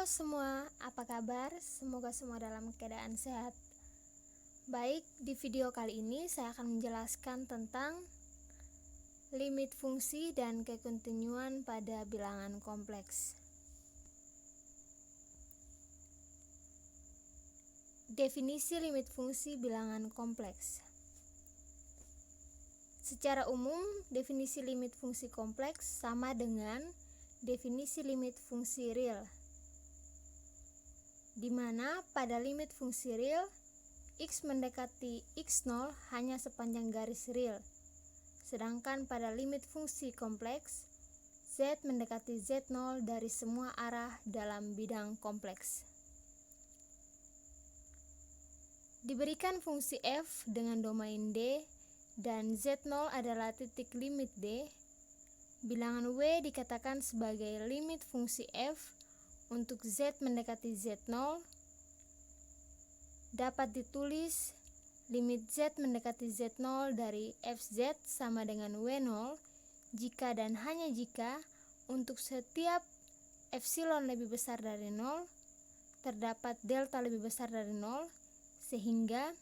semua, apa kabar? Semoga semua dalam keadaan sehat. Baik, di video kali ini saya akan menjelaskan tentang limit fungsi dan kekontinuan pada bilangan kompleks. Definisi limit fungsi bilangan kompleks. Secara umum, definisi limit fungsi kompleks sama dengan definisi limit fungsi real, di mana pada limit fungsi real, x mendekati x0 hanya sepanjang garis real, sedangkan pada limit fungsi kompleks, z mendekati z0 dari semua arah dalam bidang kompleks. Diberikan fungsi f dengan domain D dan z0 adalah titik limit D, bilangan w dikatakan sebagai limit fungsi f untuk z mendekati z0 dapat ditulis limit z mendekati z0 dari fz sama dengan w0 jika dan hanya jika untuk setiap epsilon lebih besar dari 0 terdapat delta lebih besar dari 0, sehingga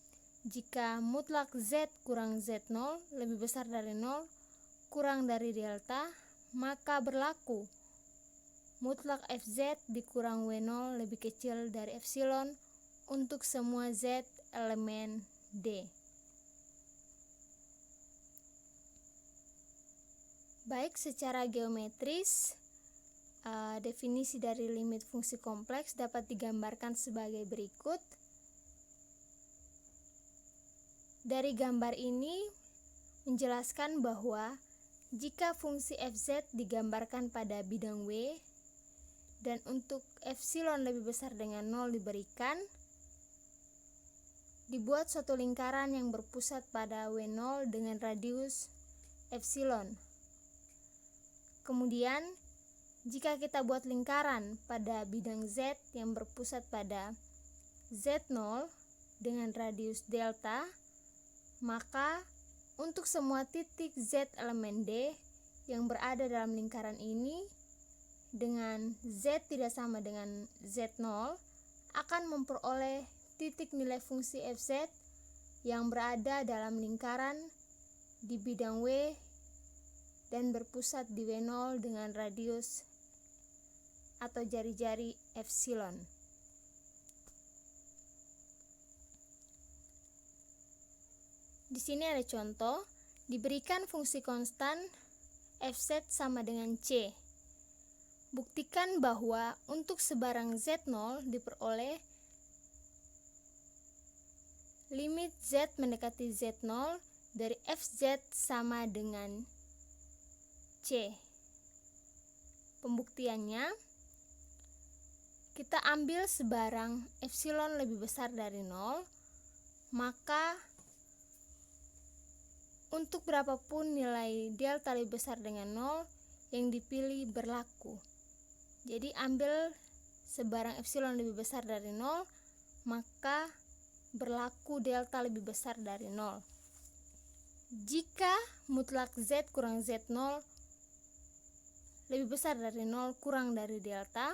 jika mutlak z kurang z0 lebih besar dari 0 kurang dari delta, maka berlaku mutlak fz dikurang w0 lebih kecil dari epsilon untuk semua z elemen D. Baik, secara geometris, definisi dari limit fungsi kompleks dapat digambarkan sebagai berikut. Dari gambar ini menjelaskan bahwa jika fungsi fz digambarkan pada bidang W dan untuk epsilon lebih besar dengan 0 diberikan, dibuat suatu lingkaran yang berpusat pada W0 dengan radius epsilon. Kemudian, jika kita buat lingkaran pada bidang Z yang berpusat pada Z0 dengan radius delta, maka untuk semua titik Z elemen D yang berada dalam lingkaran ini dengan Z tidak sama dengan Z0 akan memperoleh titik nilai fungsi fz yang berada dalam lingkaran di bidang W dan berpusat di W0 dengan radius atau jari-jari epsilon. Di sini ada contoh, diberikan fungsi konstan fz sama dengan c. Buktikan bahwa untuk sebarang z0 diperoleh limit z mendekati z0 dari fz sama dengan c. Pembuktiannya, kita ambil sebarang epsilon lebih besar dari 0, maka untuk berapapun nilai delta lebih besar dengan 0 yang dipilih berlaku. Jadi ambil sebarang epsilon lebih besar dari 0, maka berlaku delta lebih besar dari 0. Jika mutlak z kurang z0 lebih besar dari 0 kurang dari delta,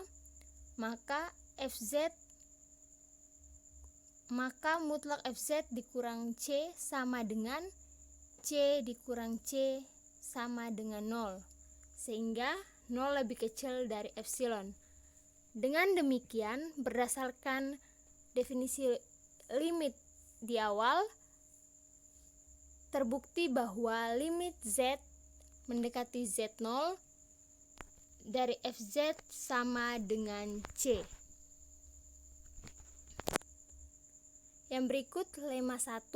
maka mutlak fz dikurang c sama dengan c dikurang c sama dengan 0, sehingga 0 lebih kecil dari epsilon. Dengan demikian, berdasarkan definisi limit di awal, terbukti bahwa limit z mendekati z0 dari fz sama dengan c. Yang berikut lemma 1.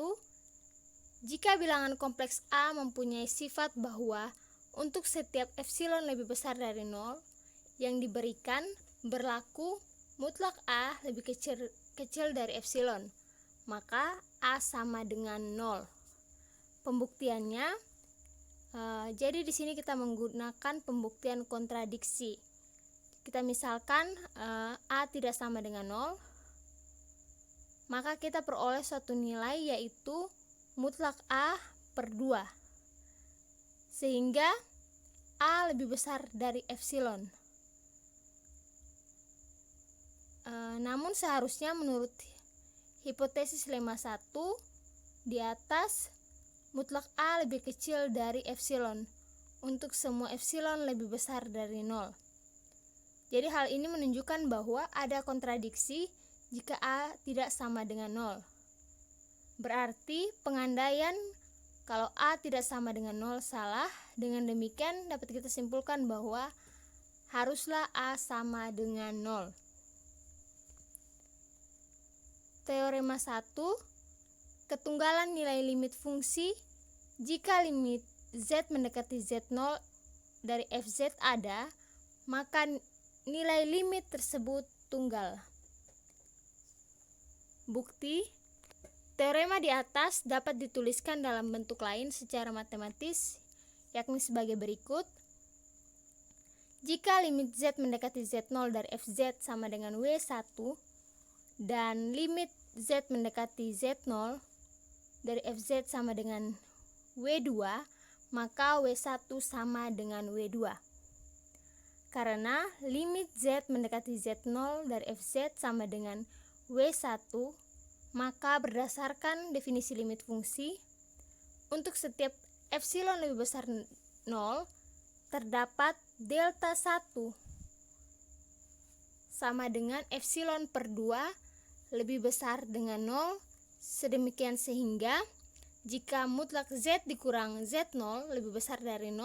Jika bilangan kompleks A mempunyai sifat bahwa untuk setiap epsilon lebih besar dari 0 yang diberikan berlaku mutlak A lebih kecil dari epsilon, maka A sama dengan 0. Pembuktiannya, jadi di sini kita menggunakan pembuktian kontradiksi. Kita misalkan A tidak sama dengan 0, maka kita peroleh suatu nilai yaitu mutlak A per 2, sehingga A lebih besar dari epsilon. Namun seharusnya menurut hipotesis lemma 1 di atas, mutlak A lebih kecil dari epsilon untuk semua epsilon lebih besar dari 0. Jadi hal ini menunjukkan bahwa ada kontradiksi jika A tidak sama dengan 0. Berarti pengandaian kalau A tidak sama dengan 0 salah. Dengan demikian dapat kita simpulkan bahwa haruslah A sama dengan 0. Teorema 1, ketunggalan nilai limit fungsi jika limit Z mendekati Z0 dari Fz ada, maka nilai limit tersebut tunggal. Bukti, teorema di atas dapat dituliskan dalam bentuk lain secara matematis, yakni sebagai berikut. Jika limit Z mendekati Z0 dari Fz sama dengan W1 dan limit Z mendekati Z0 dari Fz sama dengan W2, maka W1 sama dengan W2. Karena limit Z mendekati Z0 dari Fz sama dengan W1, maka berdasarkan definisi limit fungsi, untuk setiap epsilon lebih besar 0, terdapat delta 1 sama dengan epsilon per 2 lebih besar dengan 0, sedemikian sehingga jika mutlak Z dikurang Z0 lebih besar dari 0,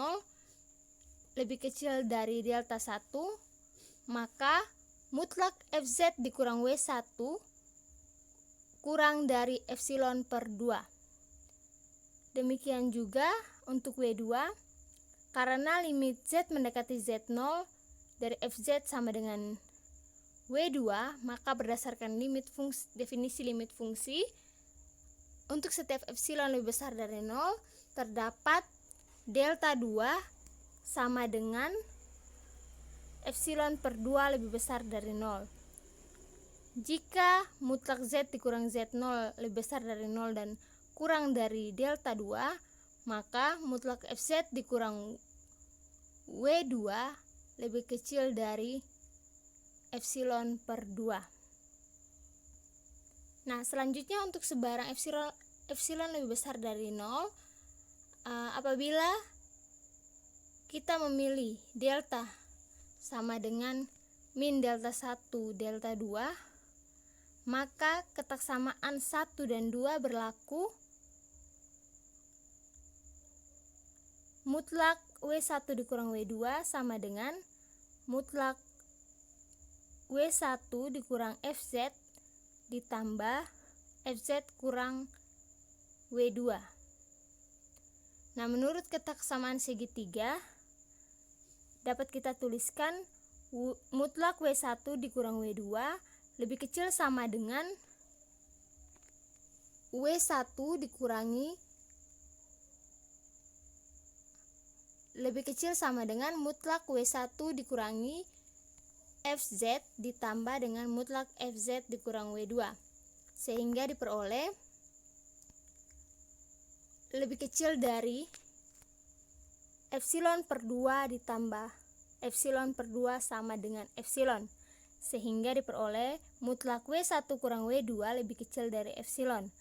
lebih kecil dari delta 1, maka mutlak Fz dikurang W1 kurang dari epsilon per 2. Demikian juga untuk W2, karena limit Z mendekati Z0 dari Fz sama dengan W2, maka berdasarkan definisi limit fungsi, untuk setiap epsilon lebih besar dari 0, terdapat delta 2 sama dengan epsilon per 2 lebih besar dari 0. Jika mutlak Z dikurang Z0 lebih besar dari 0 dan kurang dari delta 2, maka mutlak Fz dikurang W2 lebih kecil dari epsilon per 2. Nah, selanjutnya untuk sebarang epsilon lebih besar dari 0, apabila kita memilih delta sama dengan min delta 1 delta 2, maka ketaksamaan 1 dan 2 berlaku. Mutlak W1 dikurang W2 sama dengan mutlak W1 dikurang Fz ditambah Fz kurang W2. Nah, menurut ketaksamaan segitiga dapat kita tuliskan mutlak W1 dikurang W2 lebih kecil sama dengan W1 dikurangi lebih kecil sama dengan mutlak W1 dikurangi Fz ditambah dengan mutlak Fz dikurang W2, sehingga diperoleh lebih kecil dari epsilon per 2 ditambah epsilon per 2 sama dengan epsilon, sehingga diperoleh mutlak W1 kurang W2 lebih kecil dari epsilon.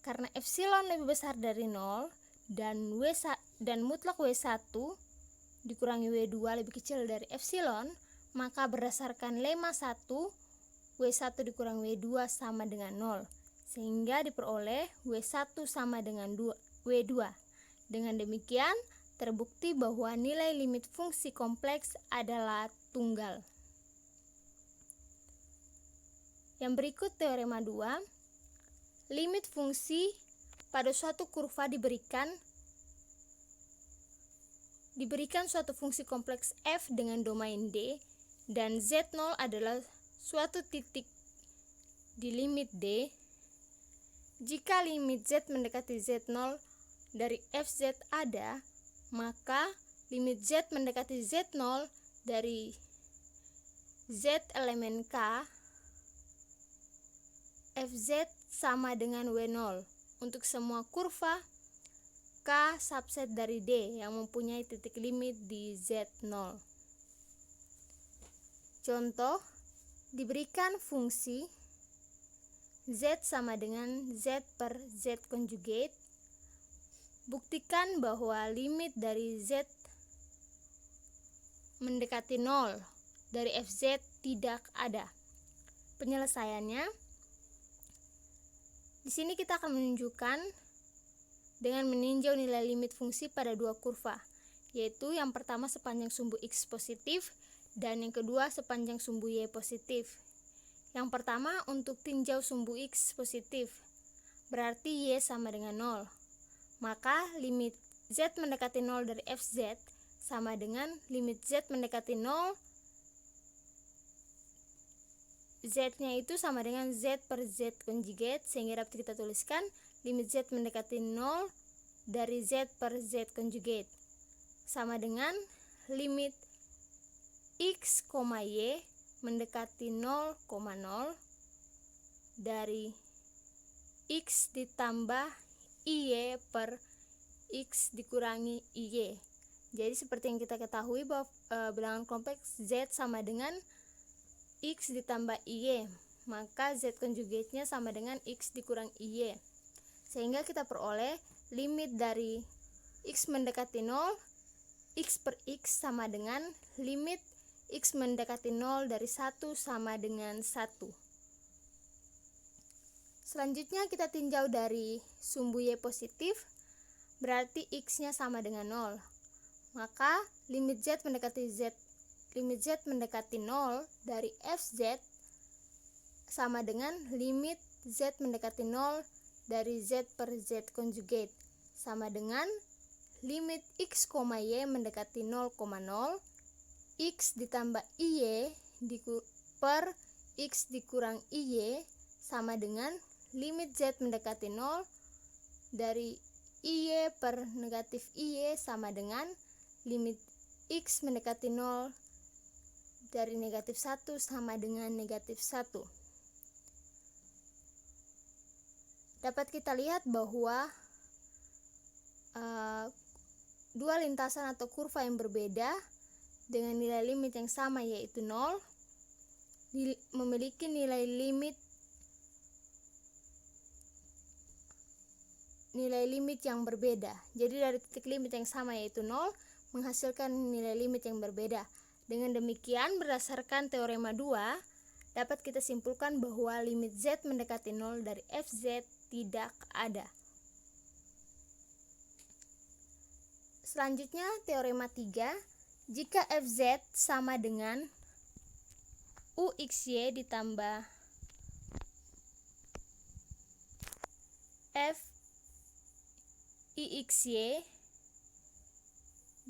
Karena epsilon lebih besar dari 0 dan mutlak W1 dikurangi W2 lebih kecil dari epsilon, maka berdasarkan lemma 1, W1 dikurang W2 sama dengan 0, sehingga diperoleh W1 sama dengan W2. Dengan demikian, terbukti bahwa nilai limit fungsi kompleks adalah tunggal. Yang berikut teorema 2, limit fungsi pada suatu kurva diberikan suatu fungsi kompleks f dengan domain D, dan Z0 adalah suatu titik di limit D. Jika limit Z mendekati Z0 dari Fz ada, maka limit Z mendekati Z0 dari Z elemen K Fz sama dengan W0 untuk semua kurva K subset dari D yang mempunyai titik limit di Z0. Contoh, diberikan fungsi Z sama dengan Z per Z conjugate, buktikan bahwa limit dari Z mendekati 0 dari fz tidak ada. Penyelesaiannya, di sini kita akan menunjukkan dengan meninjau nilai limit fungsi pada dua kurva, yaitu yang pertama sepanjang sumbu X positif dan yang kedua sepanjang sumbu Y positif. Yang pertama untuk tinjau sumbu X positif, berarti Y sama dengan 0. Maka limit Z mendekati 0 dari fz sama dengan limit Z mendekati 0, Z-nya itu sama dengan Z per Z conjugate, sehingga dapat kita tuliskan limit Z mendekati 0 dari Z per Z conjugate sama dengan limit X, Y mendekati 0,0 dari X ditambah Y per X dikurangi Y. Jadi seperti yang kita ketahui bahwa bilangan kompleks Z sama dengan X ditambah Y, maka Z conjugate-nya sama dengan X dikurang Y. Sehingga kita peroleh limit dari X mendekati 0, X per X sama dengan limit X mendekati 0 dari 1 sama dengan 1. Selanjutnya kita tinjau dari sumbu Y positif, berarti X-nya sama dengan 0. Maka limit Z mendekati 0 dari fz sama dengan limit Z mendekati 0 dari Z per Z conjugate sama dengan limit X, Y mendekati 0,0 X ditambah Y per X dikurang Y sama dengan limit Z mendekati 0 dari Y per negatif Y sama dengan limit X mendekati 0 dari negatif 1 sama dengan negatif 1. Dapat kita lihat bahwa dua lintasan atau kurva yang berbeda dengan nilai limit yang sama yaitu 0 memiliki nilai limit yang berbeda. Jadi dari titik limit yang sama yaitu 0 menghasilkan nilai limit yang berbeda. Dengan demikian, berdasarkan teorema 2, dapat kita simpulkan bahwa limit Z mendekati 0 dari fz tidak ada. Selanjutnya, teorema 3, jika fz sama dengan UXY ditambah FIXY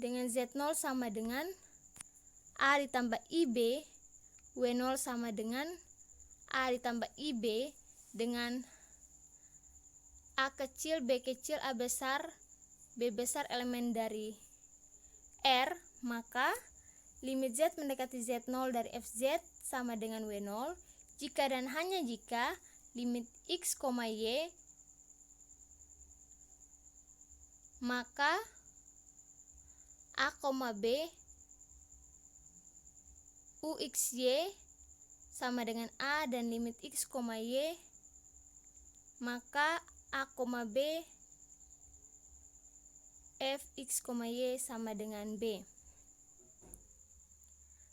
dengan Z0 sama dengan A ditambah IB, W0 sama dengan A ditambah IB dengan A kecil, B kecil, A besar, B besar elemen dari R, maka limit Z mendekati Z0 dari FZ sama dengan W0 jika dan hanya jika limit X, Y maka A, B UXY sama dengan A dan limit X, Y maka A, B Fx, Y sama dengan B.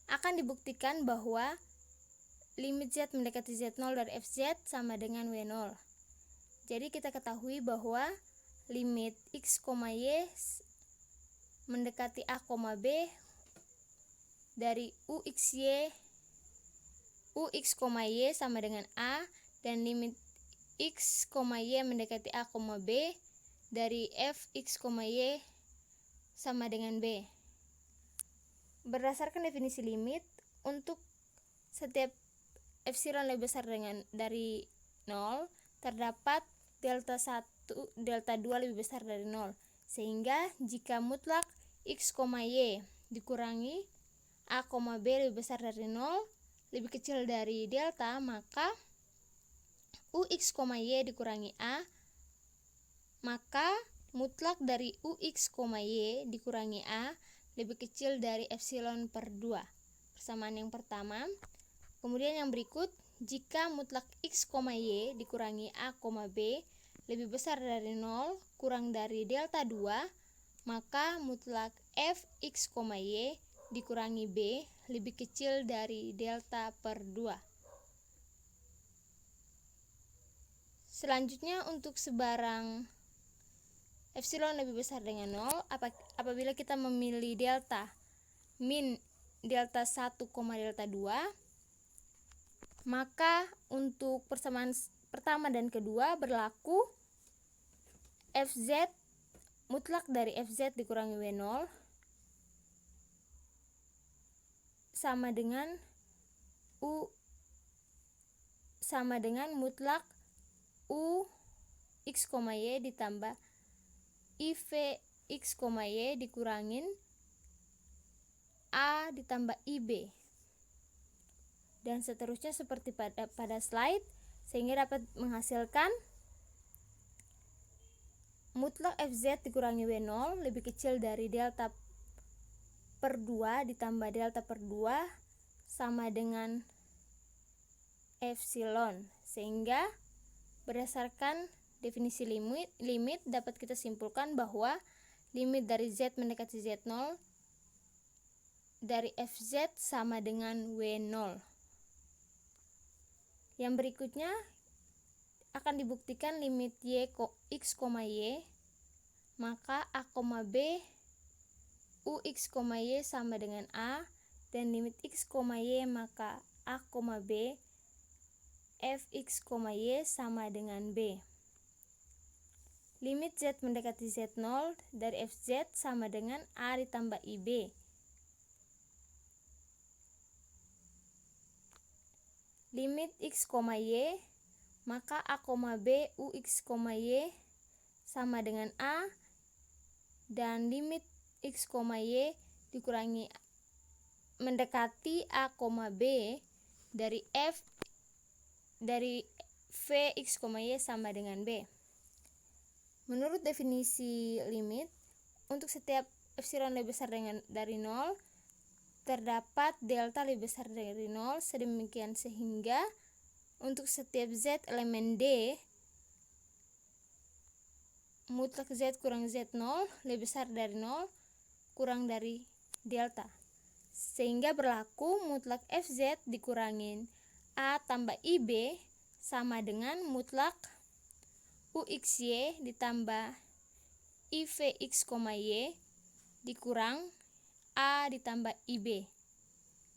Akan dibuktikan bahwa limit Z mendekati Z0 dari FZ sama dengan W0. Jadi kita ketahui bahwa limit X, Y mendekati A, B dari UX, Y sama dengan A dan limit X, Y mendekati A, B dari Fx, Y sama dengan B. Berdasarkan definisi limit, untuk setiap epsilon lebih besar dari 0, terdapat delta 2 lebih besar dari 0. Sehingga jika mutlak X, Y dikurangi A, B lebih besar dari 0, lebih kecil dari delta, maka UX, Y dikurangi A, maka mutlak dari UX, Y dikurangi A lebih kecil dari epsilon per 2. Persamaan yang pertama, Kemudian yang berikut, jika mutlak x, y dikurangi a, b lebih besar dari 0 kurang dari delta 2, maka mutlak f x, y dikurangi b lebih kecil dari delta per 2. Selanjutnya untuk sebarang epsilon lebih besar dengan 0, apabila kita memilih delta min delta 1, delta 2, maka untuk persamaan pertama dan kedua berlaku Fz mutlak dari Fz dikurangi W0 sama dengan mutlak U x, y ditambah IV x, y dikurangin A ditambah IB, dan seterusnya seperti pada slide, sehingga dapat menghasilkan mutlak Fz dikurangi W0 lebih kecil dari delta per 2 ditambah delta per 2 sama dengan epsilon. Sehingga berdasarkan definisi limit dapat kita simpulkan bahwa limit dari Z mendekati Z0 dari Fz sama dengan W0. Yang berikutnya akan dibuktikan limit x, y, maka a, b ux, y sama dengan a, dan limit x, y maka a, b fx, y sama dengan b. Limit z mendekati z0 dari fz sama dengan a ditambah ib. Limit x, y maka a, b ux, y sama dengan a, dan limit x, y dikurangi mendekati a, b dari v x, y sama dengan b. Menurut definisi limit, untuk setiap epsilon lebih besar dari 0 terdapat delta lebih besar dari 0, sedemikian sehingga untuk setiap z elemen D, mutlak z kurang z0 lebih besar dari 0 kurang dari delta, sehingga berlaku mutlak fz dikurangin a tambah ib sama dengan mutlak uxy ditambah ivx, y dikurang a ditambah ib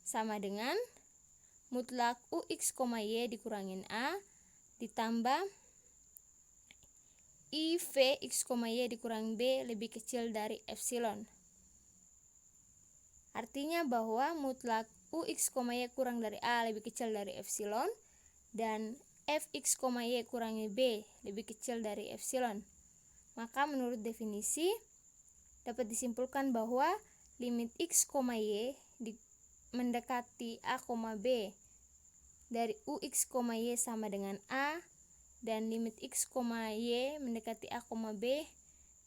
sama dengan mutlak ux, y dikurangin a ditambah ivx, y dikurang b lebih kecil dari epsilon. Artinya bahwa mutlak ux, y kurang dari a lebih kecil dari epsilon, dan fx, y kurangi b lebih kecil dari epsilon. Maka menurut definisi dapat disimpulkan bahwa limit x, y mendekati a, b dari ux, y sama dengan a, dan limit x, y mendekati a, b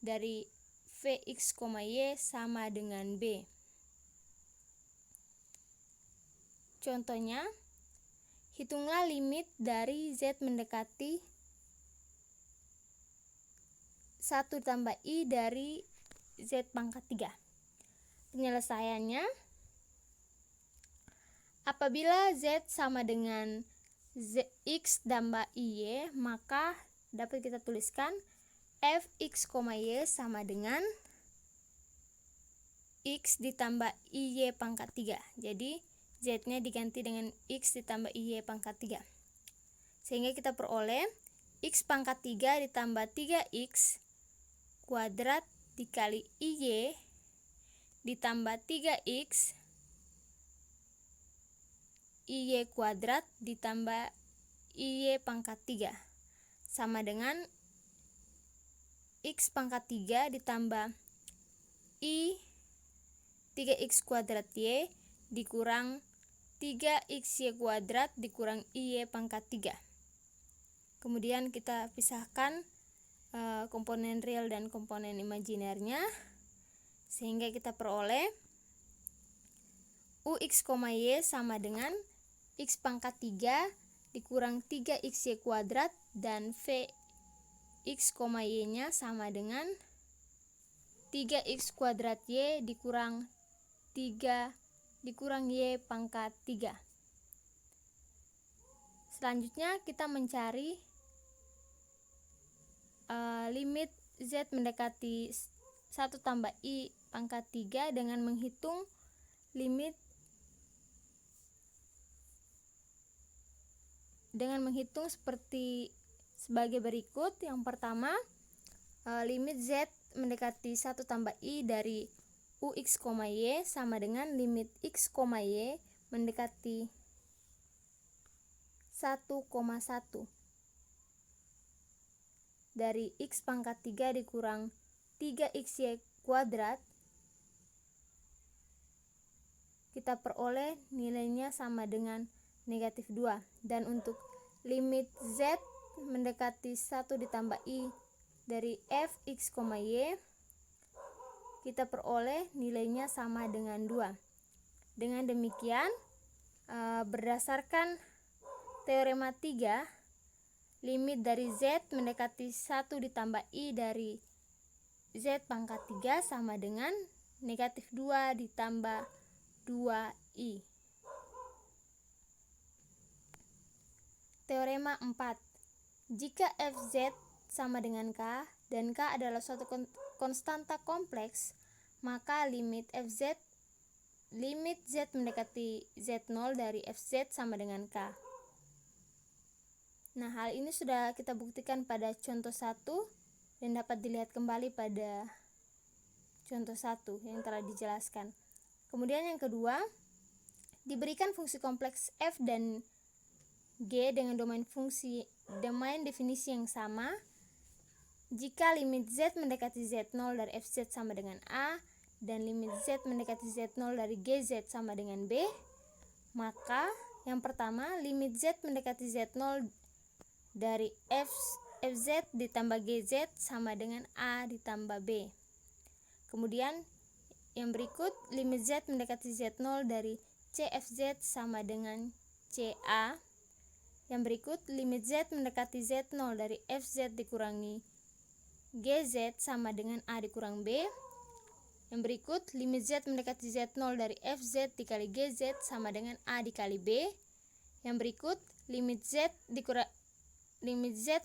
dari vx, y sama dengan b. Contohnya, hitunglah limit dari z mendekati 1 tambah i dari z pangkat 3. Penyelesaiannya, apabila z sama dengan x tambah y, maka dapat kita tuliskan fx, y sama dengan x ditambah y pangkat 3. Jadi z-nya diganti dengan x ditambah y pangkat 3. Sehingga kita peroleh x pangkat 3 ditambah 3x kuadrat dikali y ditambah 3x y kuadrat ditambah y pangkat 3 sama dengan x pangkat 3 ditambah i 3x kuadrat y dikurang 3xy kuadrat dikurang y pangkat 3. Kemudian kita pisahkan komponen real dan komponen imajinernya, sehingga kita peroleh ux, y sama dengan X pangkat 3 dikurang 3XY kuadrat dan V X, Y nya sama dengan 3X kuadrat Y dikurang 3 dikurang Y pangkat 3. Selanjutnya kita mencari limit Z mendekati 1 tambah I pangkat 3 dengan menghitung limit sebagai berikut. Yang pertama, limit Z mendekati 1 tambah I dari UX, Y sama dengan limit X, Y mendekati 1,1 dari X pangkat 3 dikurang 3XY kuadrat. Kita peroleh nilainya sama dengan negatif 2. Dan untuk limit Z mendekati 1 ditambah I dari F X, Y, kita peroleh nilainya sama dengan 2. Dengan demikian, berdasarkan teorema 3, limit dari Z mendekati 1 ditambah I dari Z pangkat 3 sama dengan negatif 2 ditambah 2I. Teorema 4. Jika Fz sama dengan K dan K adalah suatu konstanta kompleks, maka limit Z mendekati Z0 dari Fz sama dengan K. Nah, hal ini sudah kita buktikan pada contoh 1 dan dapat dilihat kembali pada contoh 1 yang telah dijelaskan. Kemudian yang kedua, diberikan fungsi kompleks f dan g dengan domain definisi yang sama. Jika limit Z mendekati Z0 dari Fz sama dengan A dan limit Z mendekati Z0 dari Gz sama dengan B, maka yang pertama, limit Z mendekati Z0 dari Fz ditambah Gz sama dengan A ditambah B. Kemudian yang berikut, limit Z mendekati Z0 dari Cfz sama dengan Ca. Yang berikut, limit Z mendekati Z0 dari Fz dikurangi Gz sama dengan A dikurang B. Yang berikut, limit Z mendekati Z0 dari Fz dikali Gz sama dengan A dikali B. Yang berikut, limit Z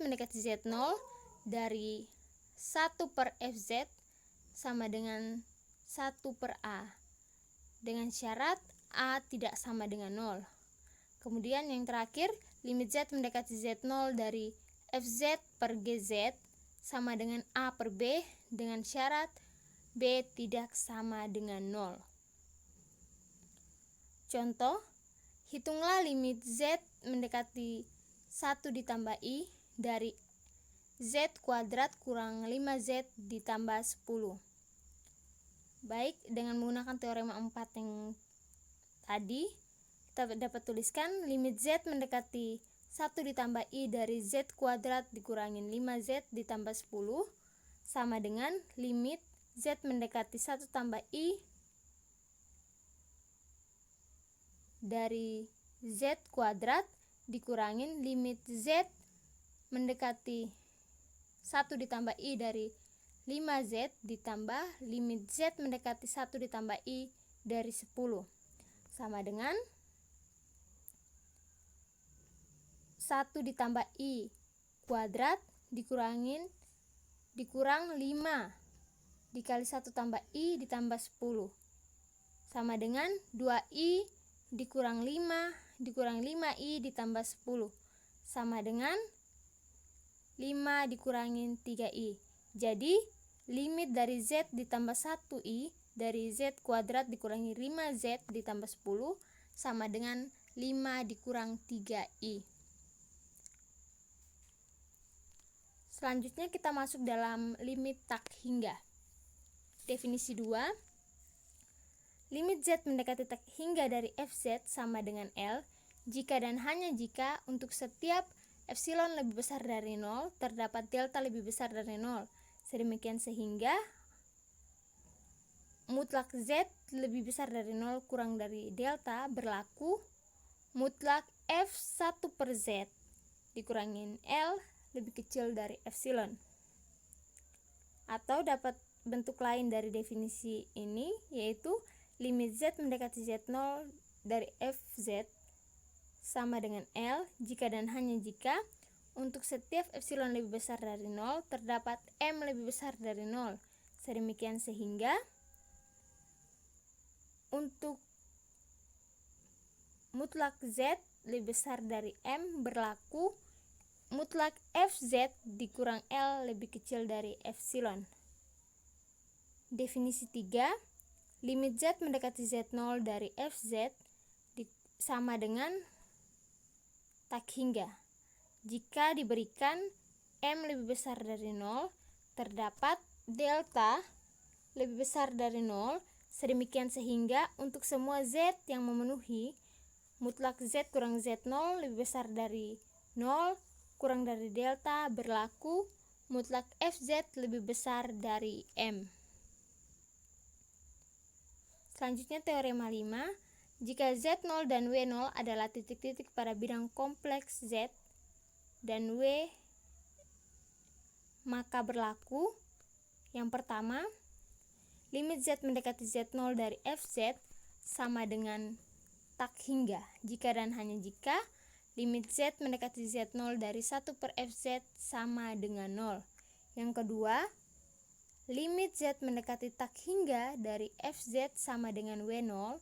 mendekati Z0 dari 1 per Fz sama dengan 1 per A dengan syarat A tidak sama dengan 0. Kemudian yang terakhir, limit Z mendekati Z0 dari Fz per Gz sama dengan A per B dengan syarat B tidak sama dengan 0. Contoh, hitunglah limit Z mendekati 1 ditambah I dari Z kuadrat kurang 5Z ditambah 10. Baik, dengan menggunakan teorema 4 yang tadi, kita dapat tuliskan limit Z mendekati 1 ditambah I dari Z kuadrat dikurangin 5Z ditambah 10 sama dengan limit Z mendekati 1 tambah I dari Z kuadrat dikurangin limit Z mendekati 1 ditambah I dari 5Z ditambah limit Z mendekati 1 ditambah I dari 10 sama dengan 1 ditambah I kuadrat dikurang 5 dikali 1 tambah I ditambah 10 sama dengan 2I dikurang 5 dikurang 5I ditambah 10 sama dengan 5 dikurangin 3I. Jadi limit dari Z ditambah 1I dari Z kuadrat dikurangi 5Z ditambah 10 sama dengan 5 dikurang 3I. Selanjutnya kita masuk dalam limit tak hingga. Definisi 2. Limit Z mendekati tak hingga dari Fz sama dengan L jika dan hanya jika untuk setiap epsilon lebih besar dari 0 terdapat delta lebih besar dari 0. Sedemikian sehingga mutlak Z lebih besar dari 0 kurang dari delta berlaku mutlak F1 per Z dikurangin L lebih kecil dari epsilon. Atau dapat bentuk lain dari definisi ini, yaitu limit Z mendekati Z0 dari Fz sama dengan L jika dan hanya jika untuk setiap epsilon lebih besar dari 0 terdapat M lebih besar dari 0. Sedemikian sehingga untuk mutlak Z lebih besar dari M berlaku mutlak Fz dikurang L lebih kecil dari epsilon. Definisi 3, limit Z mendekati Z0 dari Fz sama dengan tak hingga. Jika diberikan M lebih besar dari 0, terdapat delta lebih besar dari 0, sedemikian sehingga untuk semua Z yang memenuhi mutlak Z kurang Z0 lebih besar dari 0 kurang dari delta berlaku mutlak Fz lebih besar dari M. Selanjutnya teorema 5. Jika Z0 dan W0 adalah titik-titik pada bidang kompleks Z dan W, maka berlaku yang pertama, limit Z mendekati Z0 dari Fz sama dengan tak hingga jika dan hanya jika limit Z mendekati Z0 dari 1 per Fz sama dengan 0. Yang kedua, limit Z mendekati tak hingga dari Fz sama dengan W0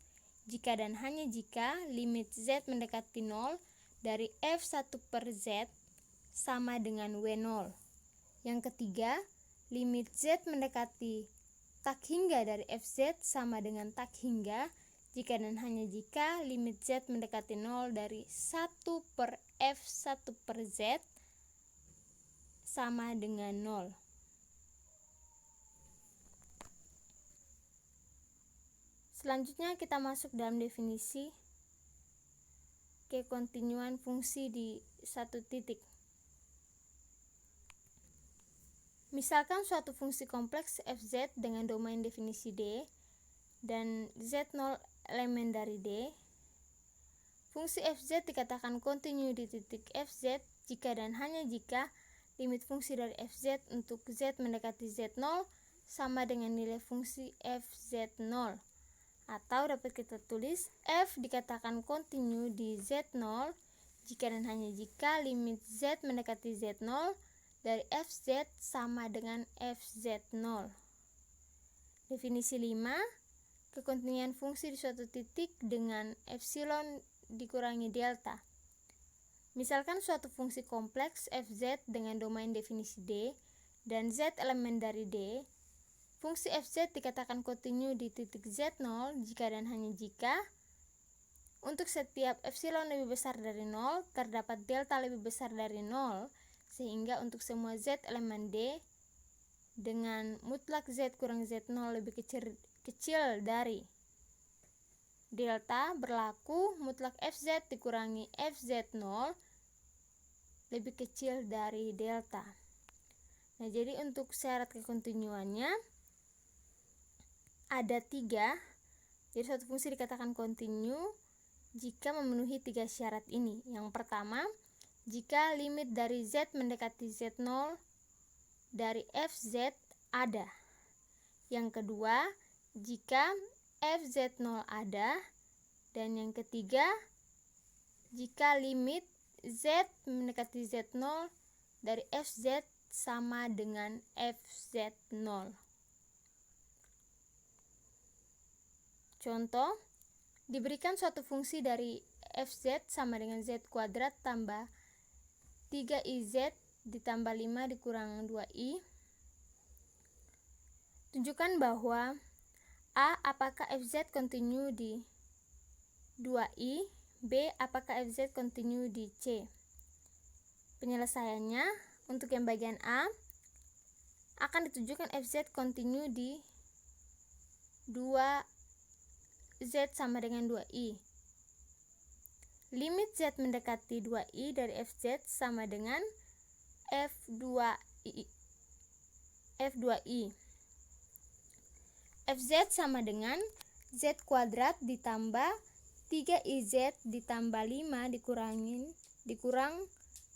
jika dan hanya jika limit Z mendekati 0 dari F1 per Z sama dengan W0. Yang ketiga, limit Z mendekati tak hingga dari Fz sama dengan tak hingga jika dan hanya jika limit Z mendekati 0 dari 1 per F1 per Z sama dengan 0. Selanjutnya kita masuk dalam definisi kekontinuan fungsi di satu titik. Misalkan suatu fungsi kompleks Fz dengan domain definisi D dan Z0 elemen dari D. Fungsi Fz dikatakan kontinu di titik Fz jika dan hanya jika limit fungsi dari Fz untuk Z mendekati Z0 sama dengan nilai fungsi Fz0. Atau dapat kita tulis F dikatakan kontinu di Z0 jika dan hanya jika limit Z mendekati Z0 dari Fz sama dengan Fz0. Definisi 5, kekontinuan fungsi di suatu titik dengan epsilon dikurangi delta. Misalkan suatu fungsi kompleks Fz dengan domain definisi D dan Z elemen dari D. Fungsi Fz dikatakan kontinu di titik Z0 jika dan hanya jika untuk setiap epsilon lebih besar dari 0 terdapat delta lebih besar dari 0 sehingga untuk semua Z elemen D dengan mutlak Z kurang Z0 lebih kecil dari delta berlaku mutlak Fz dikurangi Fz0 lebih kecil dari delta. Nah, jadi untuk syarat kekontinuannya ada 3. Jadi suatu fungsi dikatakan kontinu jika memenuhi 3 syarat ini. Yang pertama, jika limit dari Z mendekati Z0 dari Fz ada. Yang kedua, jika Fz0 ada. Dan yang ketiga, jika limit Z mendekati Z0 dari Fz sama dengan Fz0. Contoh, diberikan suatu fungsi dari Fz sama dengan Z kuadrat tambah 3iz ditambah 5 dikurang 2i. Tunjukkan bahwa A. Apakah Fz kontinu di 2i? B. Apakah Fz kontinu di C? Penyelesaiannya, untuk yang bagian A, akan ditunjukkan Fz kontinu di 2Z sama dengan 2i. Limit Z mendekati 2i dari Fz sama dengan F2i. Fz sama dengan Z kuadrat ditambah 3IZ ditambah 5 dikurang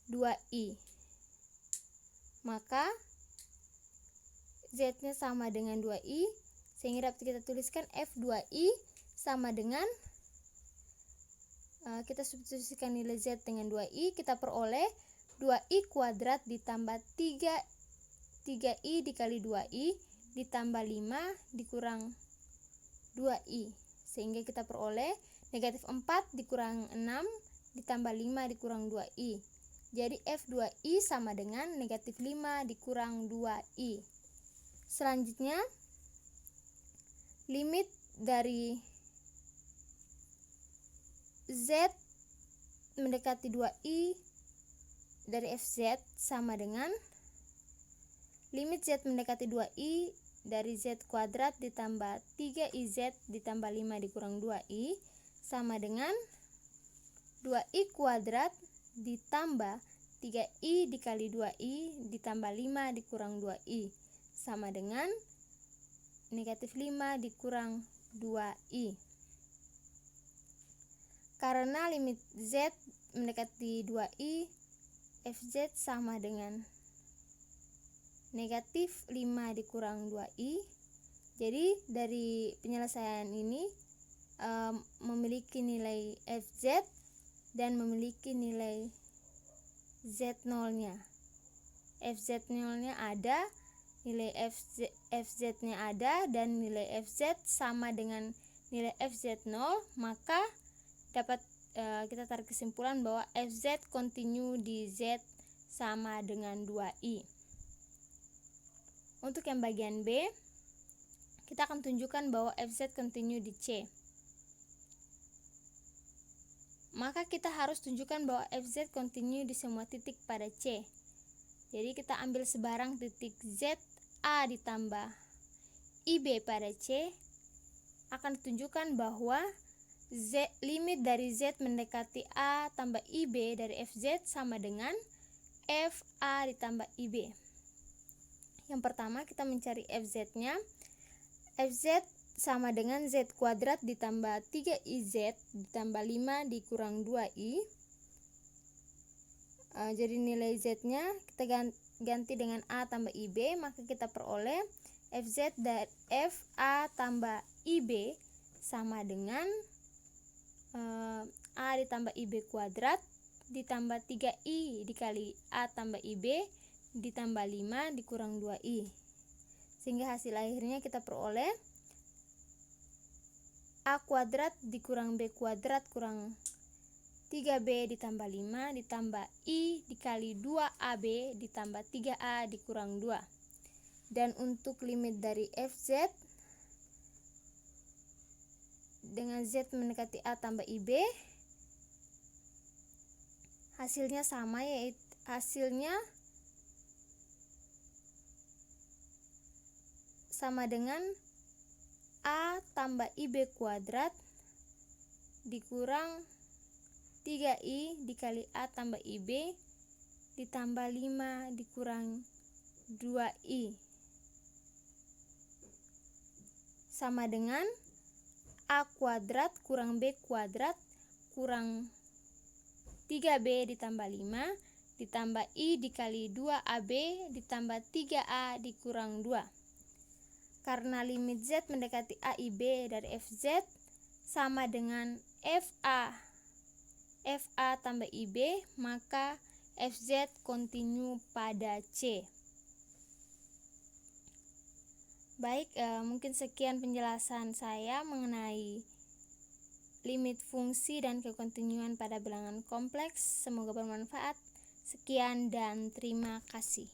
2I. Maka Z-nya sama dengan 2I, sehingga dapat kita tuliskan F2I sama dengan, kita substitusikan nilai Z dengan 2I, kita peroleh 2I kuadrat ditambah 3I dikali 2I ditambah 5 dikurang 2I, sehingga kita peroleh negatif 4 dikurang 6 ditambah 5 dikurang 2I. Jadi F2I sama dengan negatif 5 dikurang 2I. Selanjutnya, limit dari Z mendekati 2I dari FZ sama dengan limit Z mendekati 2I dari Z kuadrat ditambah 3IZ ditambah 5 dikurang 2I sama dengan 2I kuadrat ditambah 3I dikali 2I ditambah 5 dikurang 2I sama dengan negatif 5 dikurang 2I. Karena limit Z mendekati 2I, FZ sama dengan negatif 5 dikurang 2I. Jadi dari penyelesaian ini memiliki nilai FZ dan memiliki nilai Z0-nya. FZ0-nya ada, nilai FZ-nya ada, dan nilai FZ sama dengan nilai FZ0, maka dapat kita tarik kesimpulan bahwa FZ kontinu di Z sama dengan 2I. Untuk yang bagian B, kita akan tunjukkan bahwa FZ kontinu di C. Maka kita harus tunjukkan bahwa FZ kontinu di semua titik pada C. Jadi kita ambil sebarang titik ZA ditambah IB pada C, akan ditunjukkan bahwa limit dari Z mendekati A tambah IB dari FZ sama dengan FA ditambah IB. Yang pertama kita mencari FZ-nya. FZ sama dengan Z kuadrat ditambah 3IZ ditambah 5 dikurang 2I. Jadi nilai Z-nya kita ganti dengan A tambah IB, maka kita peroleh FZ dan FA tambah IB sama dengan A ditambah IB kuadrat ditambah 3I dikali A tambah IB ditambah 5 dikurang 2I. Sehingga hasil akhirnya kita peroleh A kuadrat dikurang B kuadrat kurang 3B ditambah 5 ditambah I dikali 2AB ditambah 3A dikurang 2. Dan untuk limit dari FZ dengan Z mendekati A tambah IB, hasilnya sama, yaitu hasilnya sama dengan A tambah IB kuadrat dikurang 3I dikali A tambah IB ditambah 5 dikurang 2I sama dengan A kuadrat kurang B kuadrat kurang 3B ditambah 5 ditambah I dikali 2AB ditambah 3A dikurang 2. Karena limit Z mendekati AIB dari FZ sama dengan FA tambah IB, maka FZ kontinu pada C. Baik, mungkin sekian penjelasan saya mengenai limit fungsi dan kekontinuan pada bilangan kompleks. Semoga bermanfaat. Sekian dan terima kasih.